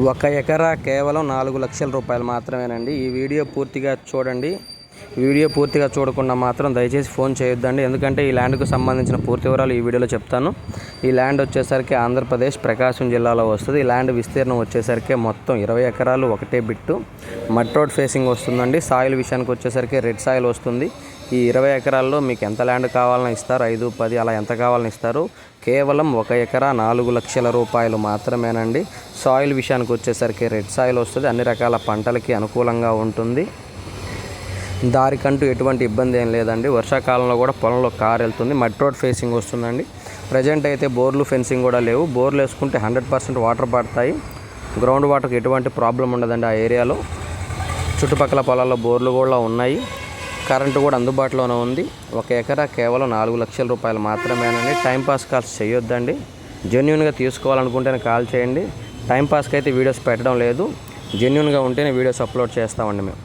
ఒక ఎకరా కేవలం 4 లక్షల రూపాయలు మాత్రమేనండి. ఈ వీడియో పూర్తిగా చూడండి. వీడియో పూర్తిగా చూడకుండా మాత్రం దయచేసి ఫోన్ చేయొద్దండి. ఎందుకంటే ఈ ల్యాండ్కు సంబంధించిన పూర్తి వివరాలు ఈ వీడియోలో చెప్తాను. ఈ ల్యాండ్ వచ్చేసరికి ఆంధ్రప్రదేశ్ ప్రకాశం జిల్లాలో వస్తుంది. ఈ ల్యాండ్ విస్తీర్ణం వచ్చేసరికి మొత్తం 20 ఎకరాలు ఒకటే బిట్టు. మడ్ రోడ్ ఫేసింగ్ వస్తుందండి. సాయిల్ విషయానికి వచ్చేసరికి రెడ్ సాయిల్ వస్తుంది. ఈ 20 ఎకరాల్లో మీకు ఎంత ల్యాండ్ కావాలని ఇస్తారు, 5, 10 అలా ఎంత కావాలని ఇస్తారు. కేవలం 1 ఎకరా 4 లక్షల రూపాయలు మాత్రమేనండి. సాయిల్ విషయానికి వచ్చేసరికి రెడ్ సాయిల్ వస్తుంది. అన్ని రకాల పంటలకి అనుకూలంగా ఉంటుంది. దారికంటూ ఎటువంటి ఇబ్బంది ఏం లేదండి. వర్షాకాలంలో కూడా పొలంలో కారు వెళ్తుంది. మడ్ రోడ్ ఫేసింగ్ వస్తుందండి. ప్రజెంట్ అయితే బోర్లు ఫెన్సింగ్ కూడా లేవు. బోర్లు వేసుకుంటే 100% వాటర్ పడతాయి. గ్రౌండ్ వాటర్కి ఎటువంటి ప్రాబ్లం ఉండదండి. ఆ ఏరియాలో చుట్టుపక్కల పొలాల్లో బోర్లు కూడా ఉన్నాయి. కరెంటు కూడా అందుబాటులోనే ఉంది. 1 ఎకరా కేవలం 4 లక్షల రూపాయలు మాత్రమేనండి. టైంపాస్ కాల్స్ చేయొద్దండి. జెన్యున్గా తీసుకోవాలనుకుంటేనే కాల్ చేయండి. టైంపాస్కి అయితే వీడియోస్ పెట్టడం లేదు. జెన్యున్గా ఉంటేనే వీడియోస్ అప్లోడ్ చేస్తామండి మేము.